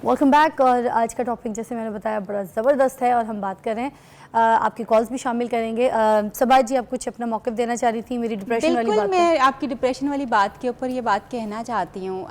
Welcome back. اور آج کا ٹاپک جیسے میں نے بتایا بڑا زبردست ہے اور ہم بات کر رہے ہیں, آپ کی کالز بھی شامل کریں گے. صبا جی آپ کچھ اپنا موقف دینا چاہ رہی تھی میری ڈپریشن والی بات. بالکل, میں آپ کی ڈپریشن والی بات کے اوپر یہ بات کہنا چاہتی ہوں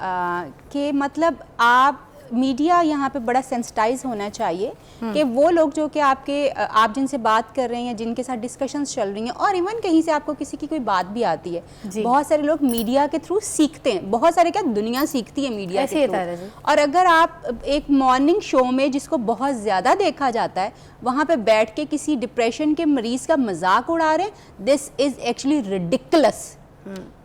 کہ مطلب آپ میڈیا یہاں پہ بڑا سینسٹائز ہونا چاہیے کہ وہ لوگ جو کہ آپ جن سے بات کر رہے ہیں, جن کے ساتھ ڈسکشنز چل رہی ہیں, اور ایون کہیں سے آپ کو کسی کی کوئی بات بھی آتی ہے, بہت سارے لوگ میڈیا کے تھرو سیکھتے ہیں, بہت سارے کیا دنیا سیکھتی ہے میڈیا کے تھرو. اور اگر آپ ایک مارننگ شو میں جس کو بہت زیادہ دیکھا جاتا ہے وہاں پہ بیٹھ کے کسی ڈپریشن کے مریض کا مذاق اڑا رہے ہیں, دس از ایکچولی ریڈیکولس.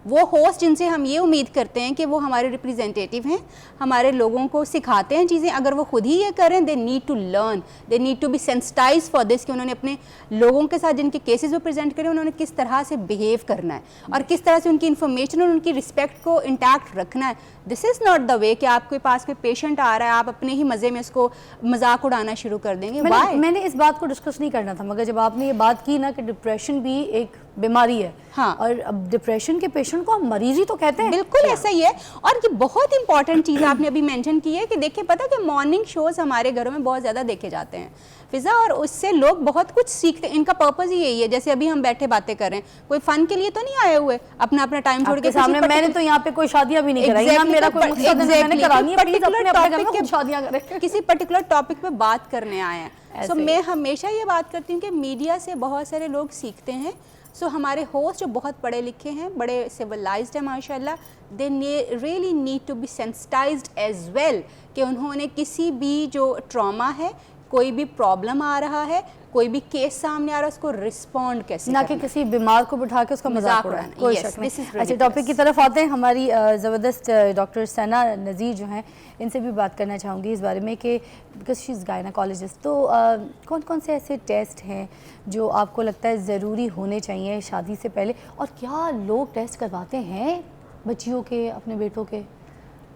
وہ ہوسٹ جن سے ہم یہ امید کرتے ہیں کہ وہ ہمارے ریپریزنٹیٹیو ہیں, ہمارے لوگوں کو سکھاتے ہیں چیزیں, اگر وہ خود ہی یہ کریں they need to learn, they need to be sensitise for this کہ انہوں نے اپنے لوگوں کے ساتھ جن کے کیسز وہ پریزنٹ کریں انہوں نے کس طرح سے بہیو کرنا ہے اور کس طرح سے ان کی انفارمیشن اور ان کی رسپیکٹ کو انٹیکٹ رکھنا ہے. دس از ناٹ دا وے کہ آپ کے پاس کوئی پیشنٹ آ رہا ہے آپ اپنے ہی مزے میں اس کو مذاق اڑانا شروع کر دیں گے. میں نے اس بات کو ڈسکس نہیں کرنا تھا, مگر جب آپ نے یہ بات کی نا کہ ڈپریشن بھی ایک بیماری ہے, ہاں, اور اب ڈپریشن کے پیشنٹ کو ہم مریض ہی تو کہتے ہیں. بالکل ایسا ہی ہے. اور یہ بہت امپورٹنٹ چیز آپ نے ابھی مینشن کی ہے کہ دیکھیں پتہ کہ مارننگ شوز ہمارے گھروں میں بہت زیادہ دیکھے جاتے ہیں فضا, اور اس سے لوگ بہت کچھ سیکھتے ہیں. ان کا پرپز ہی یہی ہے, جیسے ابھی ہم بیٹھے باتیں کر رہے ہیں, کوئی فن کے لیے تو نہیں آئے ہوئے, اپنا ٹائم چھوڑ کے سامنے. میں نے تو یہاں پہ کوئی شادیاں بھی نہیں کرائی, میرا کوئی مقصد نہیں, میں نے کرانی ہے پلیز اپنے گھر میں شادیاں کریں, کسی پرٹیکولر ٹاپک پہ بات کرنے آئے ہیں. سو میں ہمیشہ یہ بات کرتی ہوں کہ میڈیا سے بہت سارے لوگ سیکھتے ہیں. سو ہمارے ہوسٹ جو بہت پڑھے لکھے ہیں, بڑے سیولائزڈ ہیں ماشاء اللہ, they really need to be sensitised as well کہ انہوں نے کسی بھی جو ٹراما ہے, کوئی بھی پرابلم آ رہا ہے, کوئی بھی کیس سامنے آ رہا ہے, اس کو رسپونڈ کیسے نہ کہ کسی بیمار کو بٹھا کے اس کا مذاق اڑانا. کوئی شک نہیں. اچھا, ٹاپک کی طرف آتے ہیں. ہماری زبردست ڈاکٹر ثنا نذیر جو ہیں, ان سے بھی بات کرنا چاہوں گی اس بارے میں کہ بیکاز شی از گائنیکالوجسٹ, تو کون کون سے ایسے ٹیسٹ ہیں جو آپ کو لگتا ہے ضروری ہونے چاہیے شادی سے پہلے, اور کیا لوگ ٹیسٹ کرواتے ہیں بچیوں کے, اپنے بیٹوں کے؟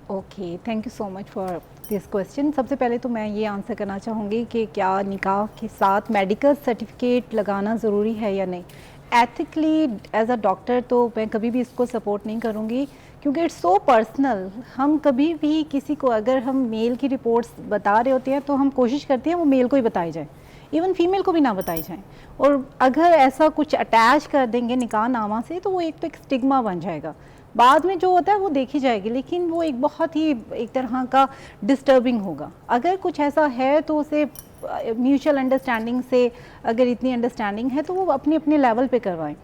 Okay, thank you so much for this question. سب سے پہلے تو میں یہ آنسر کرنا چاہوں گی کہ کیا نکاح کے ساتھ میڈیکل سرٹیفکیٹ لگانا ضروری ہے یا نہیں. ایتھیکلی ایز اے ڈاکٹر تو میں کبھی بھی اس کو سپورٹ نہیں کروں گی, کیونکہ اٹس سو پرسنل. ہم کبھی بھی کسی کو, اگر ہم میل کی رپورٹس بتا رہے ہوتے ہیں تو ہم کوشش کرتے ہیں وہ میل کو ہی بتائی جائیں, ایون فیمیل کو بھی نہ بتائی جائیں. اور اگر ایسا کچھ اٹیچ کر دیں گے نکاح نامہ سے تو وہ ایک تو ایک اسٹگما بن جائے گا, بعد میں جو ہوتا ہے وہ دیکھی جائے گی, لیکن وہ ایک بہت ہی ایک طرح کا ڈسٹربنگ ہوگا. اگر کچھ ایسا ہے تو اسے میوچل انڈرسٹینڈنگ سے, اگر اتنی انڈرسٹینڈنگ ہے تو وہ اپنے اپنے لیول پہ کروائیں.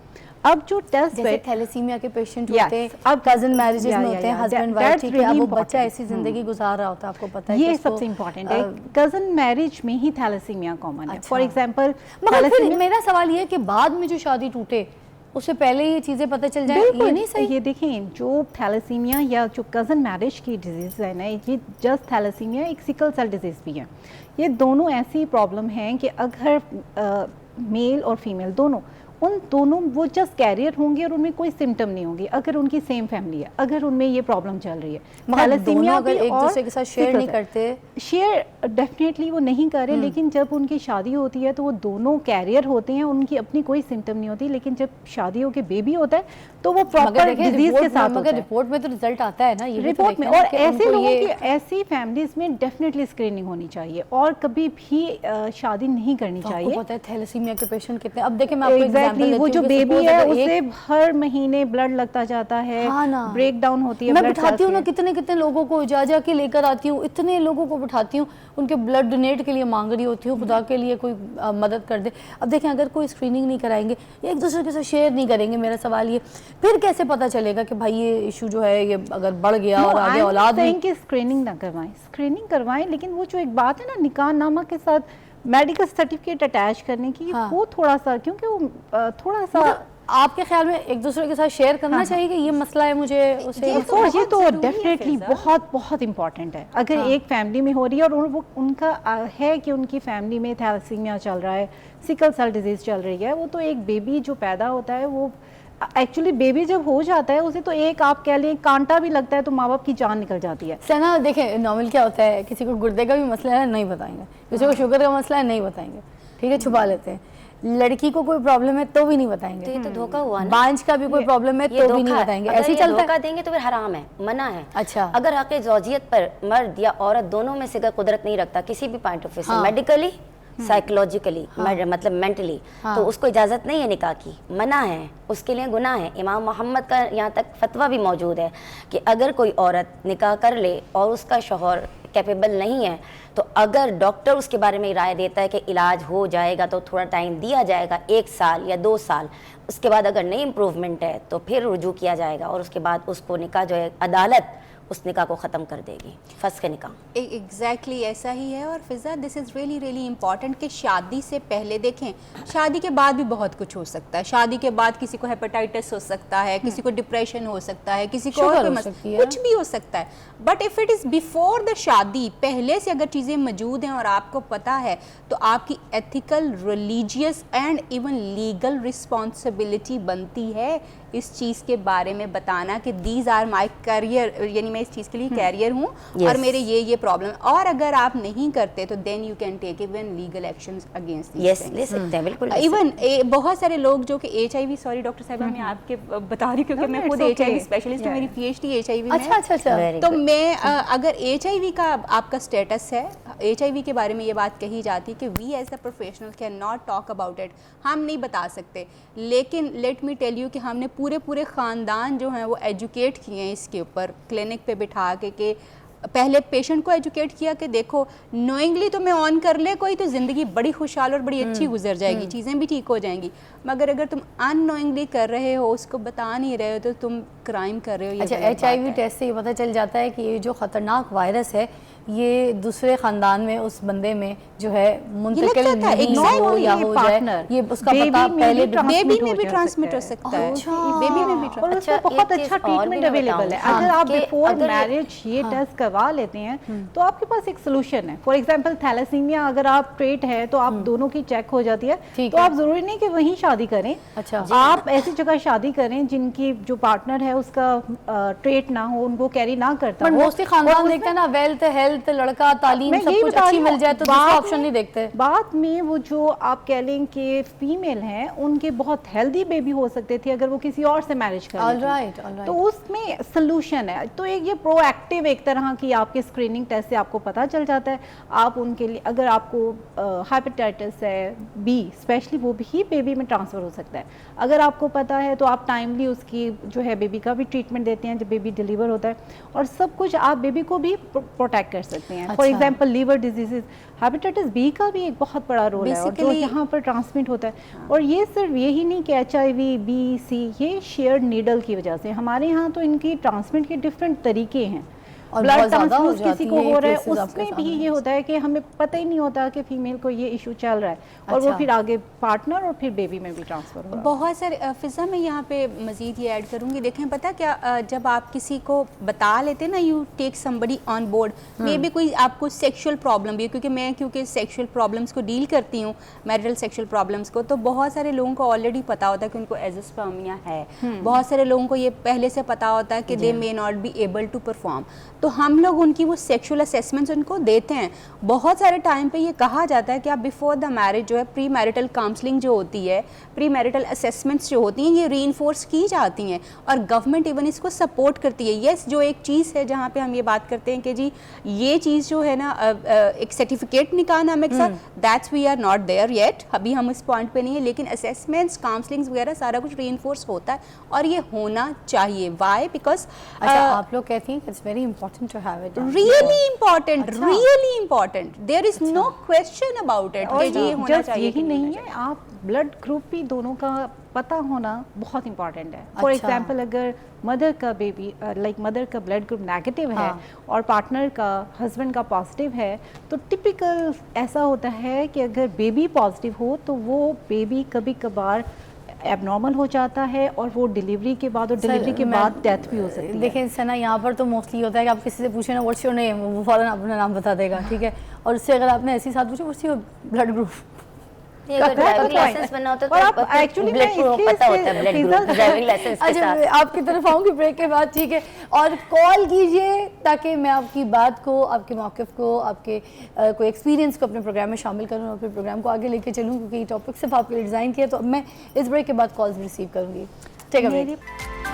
اب جو ٹیسٹ جیسے تھیلیسیمیا کے پیشنٹ ہوتے ہیں, اب کزن میرجز میں ہوتے ہیں, ہسبینڈ وائف, ٹھیک ہے, اب وہ بچہ ایسی زندگی گزار رہا ہوتا ہے, آپ کو پتہ ہے یہ سب سے امپورٹنٹ ہے. کزن میرج میں ہی تھیلیسیمیا کامن ہے. فار ایگزامپل, مگر پھر میرا سوال یہ ہے کہ بعد میں جو شادی ٹوٹے اس سے پہلے یہ چیزیں پتہ چل جائیں, یہ نہیں صحیح. یہ دیکھیں, جو تھیلیسیمیا یا جو کزن میرج کی ڈیزیز ہے نا, یہ جسٹ تھیلیسیمیا ایک سکل سیل ڈیزیز بھی ہے. یہ دونوں ایسی پرابلم ہیں کہ اگر میل اور فیمیل دونوں وہ جسٹ کیریئر ہوں گے اور ان میں کوئی سمٹم نہیں ہوں گی اگر ان کی سیم فیملی ہے, اگر ان میں یہ پرابلم چل رہی ہے. تھیلیسیمیا اگر ایک دوسرے کے ساتھ شیئر نہیں کرتے, شیئر ڈیفینیٹلی وہ نہیں کر رہے, لیکن جب ان کی شادی ہوتی ہے تو وہ دونوں کیریئر ہوتے ہیں, ان کی اپنی کوئی سمٹم نہیں ہوتی, لیکن جب شادی ہو کے بیبی ہوتا ہے تو وہ پراپر ڈیزیز کے ساتھ ہوتا ہے. رپورٹ میں تو رزلٹ آتا ہے نا, یہ رپورٹ میں. اور ایسے لوگوں کی, ایسی فیملیز میں ڈیفینیٹلی اسکریننگ ہونی چاہیے اور کبھی بھی شادی نہیں کرنی چاہیے. آپ کو پتہ ہے تھیلیسیمیا کے پیشنٹ کتنے, اب دیکھیں میں آپ کو ایگزامپل دیتی ہوں, وہ جو بیبی ہے اسے ہر مہینے بلڈ لگتا جاتا ہے, بریک ڈاؤن ہوتی ہے. میں بٹھاتی ہوں نا کتنے لوگوں کو جا کے لے کر آتی ہوں, اتنے لوگوں کو بٹھاتی ہوں, ان کے بلڈ ڈونیٹ کے لیے مانگ رہی ہوتی ہوں, خدا کے لیے کوئی مدد کر دے. اب دیکھیں اگر کوئی اسکریننگ نہیں کرائیں گے, ایک دوسرے کے ساتھ شیئر نہیں کریں گے, میرا سوال یہ پھر کیسے پتہ چلے گا کہ بھائی یہ ایشو جو ہے یہ اگر بڑھ گیا اور آگے اولاد نہیں. اسکریننگ نہ کروائیں, اسکریننگ کروائیں, لیکن وہ جو ایک بات ہے نا نکاح نامہ کے ساتھ میڈیکل سرٹیفکیٹ اٹیچ کرنے کی, وہ تھوڑا سا, کیونکہ وہ تھوڑا سا آپ کے خیال میں ایک دوسرے کے ساتھ شیئر کرنا چاہیے کہ یہ مسئلہ ہے مجھے اسے, یہ تو ڈیفینیٹلی بہت امپورٹنٹ ہے. اگر ایک فیملی میں ہو رہی ہے اور ان کا ہے کہ ان کی فیملی میں تھیلیسیمیا چل رہا ہے, سکل سیل ڈیزیز چل رہی ہے, وہ تو ایک بیبی جو پیدا ہوتا ہے, وہ ایکچولی بیبی جب ہو جاتا ہے اسے تو ایک آپ کہہ لیں کانٹا بھی لگتا ہے تو ماں باپ کی جان نکل جاتی ہے. سنا دیکھیں نارمل کیا ہوتا ہے, کسی کو گردے کا بھی مسئلہ ہے نہیں بتائیں گے, کسی کو شوگر کا مسئلہ ہے نہیں بتائیں گے, ٹھیک ہے, چھپا لیتے ہیں. लड़की को कोई प्रॉब्लम है तो भी नहीं बताएंगे, तो ये तो धोखा हुआ ना। बांझ का भी कोई प्रॉब्लम है तो भी नहीं बताएंगे, ऐसे ही चलता है। धोखा देंगे तो फिर हराम है, मना है। अच्छा, अगर हक़ ज़ौजियत पर मर्द या औरत दोनों में से अगर कुदरत नहीं रखता किसी भी पॉइंट ऑफ व्यू से, मेडिकली, साइकोलॉजिकली, मतलब मेंटली, तो उसको इजाज़त नहीं है निकाह की, मना है, उसके लिए गुनाह है। इमाम मोहम्मद का यहाँ तक फतवा भी मौजूद है कि अगर कोई औरत निकाह कर ले और उसका शौहर कैपेबल नहीं है, तो अगर डॉक्टर उसके बारे में राय देता है कि इलाज हो जाएगा तो थोड़ा टाइम दिया जाएगा, 1 साल या 2 साल, उसके बाद अगर नहीं इम्प्रूवमेंट है तो फिर रुजू किया जाएगा और उसके बाद उसको निकाह जो है अदालत उस निकाह को ख़त्म कर देगी, फस्ख निकाह। एग्जैक्टली ऐसा ही है। और Fiza, this is really really important कि शादी से पहले देखें, शादी के बाद भी बहुत कुछ हो सकता है। शादी के बाद किसी को हेपेटाइटिस हो सकता है, किसी को डिप्रेशन हो सकता है, किसी को और कुछ भी हो सकता है। But if it is before the शादी, पहले से अगर चीज़ें मौजूद हैं और आपको पता है, तो आपकी ethical, religious and even legal responsibility बनती है इस चीज़ के बारे में बताना कि दीज आर माई करियर, यानी मैं इस चीज़ के लिए कैरियर हूँ और मेरे ये प्रॉब्लम। और अगर आप नहीं करते तो then you can take even legal actions against this things. ले सकते हैं, बिल्कुल। इवन बहुत सारे लोग जो कि HIV, सॉरी डॉक्टर साहिबा मैं आपके बता रही हूँ क्योंकि मैं खुद HIV स्पेशलिस्ट हूँ, मेरी PhD HIV में। अच्छा, तो मैं अगर HIV का आपका स्टेटस है, HIV के बारे में ये बात कही जाती है कि we as the professional can not talk about it, हम नहीं बता सकते। लेकिन लेट मी टेल यू कि हमने पूरे ख़ानदान जो हैं वो एजुकेट किए हैं इसके ऊपर, क्लिनिक पे बिठा के पहले पेशेंट को एजुकेट किया कि देखो नोइंगली तो मैं ऑन कर ले कोई तो ज़िंदगी बड़ी खुशहाल और बड़ी अच्छी गुजर जाएगी, चीज़ें भी ठीक हो जाएंगी। मगर अगर तुम अननोइंगली कर रहे हो, उसको बता नहीं रहे हो, तो तुम क्राइम कर रहे हो। अच्छा, HIV टेस्ट से ये पता चल जाता है कि ये जो ख़तरनाक वायरस है ये दूसरे ख़ानदान में उस बंदे में जो है मुंतकिल नहीं हो या हो जाए, ये उसका पता पहले बेबी में भी ट्रांसमिट हो सकता है। बेबी में भी और उसका बहुत अच्छा ट्रीटमेंट अवेलेबल है। अगर आप बिफोर मैरिज ये टेस्ट करवा लेते हैं तो आपके पास एक सोल्यूशन है। फॉर एग्जांपल थैलेसीमिया अगर आप ट्रेट है तो आप दोनों की चेक हो जाती है, तो आप जरूरी नहीं कि वहीं शादी करें। अच्छा, आप ऐसी जगह शादी करें जिनकी जो पार्टनर है उसका ट्रेट ना हो, उनको कैरी ना करता हो। मोस्टली खानदान देखते हैं ना, वेल्थ, हेल्थ, लड़का, तालीम सब कुछ अच्छी मिल जाए तो दूसरा ऑप्शन नहीं देखते। बाद में वो जो आप कह लें कि फीमेल हैं उनके बहुत हेल्दी बेबी हो सकते थे अगर वो किसी और से मैरिज कर लेते। तो उसमें सोल्यूशन है। तो एक ये प्रोएक्टिव एक तरह की आपके स्क्रीनिंग टेस्ट से आपको पता चल जाता है। आप उनके लिए अगर आपको हेपेटाइटिस है बी स्पेशली, वो भी बेबी में ट्रांसफ़र हो सकता है। अगर आपको पता है तो आप टाइमली उसकी जो है बेबी का भी ट्रीटमेंट देते हैं जब बेबी डिलीवर होता है, और सब कुछ आप बेबी को भी प्रोटेक्ट कर सकते हैं। For example liver diseases, hepatitis B का भी एक बहुत बड़ा रोल है और जो यहाँ पर ट्रांसमिट होता है। और ये सिर्फ यही नहीं कि HIV, B, C, ये शेयर्ड नीडल की वजह से, हमारे यहाँ तो इनकी ट्रांसमिट के डिफरेंट तरीके हैं। और ब्लड ट्रांसफ्यूज किसी को हो रहा है, उसमें भी ये होता है कि हमें पता ही नहीं होता कि फीमेल को ये इशू चल रहा है, और वो फिर आगे पार्टनर और फिर बेबी में भी ट्रांसफर हो रहा है। बहुत सारे फिज़ा में यहाँ पे मज़ीद ये ऐड करूँगी। देखें, पता क्या, जब आप किसी को बता लेते ना, you take somebody on board, maybe कोई आपको सेक्शुअल प्रॉब्लम भी है, क्योंकि सेक्शुअल प्रॉब्लम्स को डील करती हूँ, मैरिटल सेक्शुअल प्रॉब्लम्स को, तो बहुत सारे लोगों को ऑलरेडी पता होता है कि उनको एज़ोस्पर्मिया है। बहुत सारे लोगों को ये पहले से पता होता है कि they may not be able to perform, तो हम लोग उनकी वो सेक्सुअल असेसमेंट्स उनको देते हैं। बहुत सारे टाइम पे ये कहा जाता है कि आप बिफोर द मैरिज जो है प्री मैरिटल काउंसलिंग जो होती है, प्री मैरिटल असेसमेंट्स जो होती हैं, ये रीइंफोर्स की जाती हैं और गवर्नमेंट इवन इसको सपोर्ट करती है। यस, जो एक चीज़ है जहाँ पे हम ये बात करते हैं कि जी ये चीज़ जो है ना, एक सर्टिफिकेट निकाह नाम के साथ, that's we are not there yet, अभी हम इस पॉइंट पे नहीं है, लेकिन असेसमेंट्स, काउंसलिंग वगैरह सारा कुछ रीइंफोर्स होता है और ये होना चाहिए। वाई? बिकॉज आप लोग कहती हैं it's very important to have it. really important, there is no question about it। और ये होना चाहिए यही नहीं है, आप ब्लड ग्रुप भी दोनों का पता होना बहुत इंपॉर्टेंट है। फॉर एग्जांपल अगर मदर का बेबी मदर का ब्लड ग्रुप नेगेटिव है और पार्टनर का, हस्बैंड का पॉजिटिव है, तो टिपिकल ऐसा होता है कि अगर बेबी पॉजिटिव हो तो वो बेबी कभी कभार एबनॉर्मल हो जाता है और वो डिलीवरी के बाद और डिलीवरी के बाद डेथ भी हो सकती है। देखिए सना, यहाँ पर तो मोस्टली होता है कि आप किसी से पूछे ना व्हाट्स योर नेम, वो फौरन अपना नाम बता देगा, ठीक है, और उससे अगर आपने ऐसी साथ पूछा what's your blood group, driving licence बनना होता और आप है तो actually ब्लड मैं ग्रुप इसलिए पता होता है, ब्लड ग्रुप ड्राइविंग लाइसेंस के अच्छा साथ। मैं आपकी तरफ आऊँगी ब्रेक के बाद, ठीक है, और कॉल कीजिए ताकि मैं आपकी बात को, आपके मौक़िफ़ को, आपके कोई एक्सपीरियंस को अपने प्रोग्राम में शामिल करूँ और फिर प्रोग्राम को आगे लेके चलूँ, क्योंकि ये टॉपिक सिर्फ आपके लिए डिज़ाइन किया, तो अब मैं इस ब्रेक के बाद कॉल्स रिसीव करूँगी। Take a break.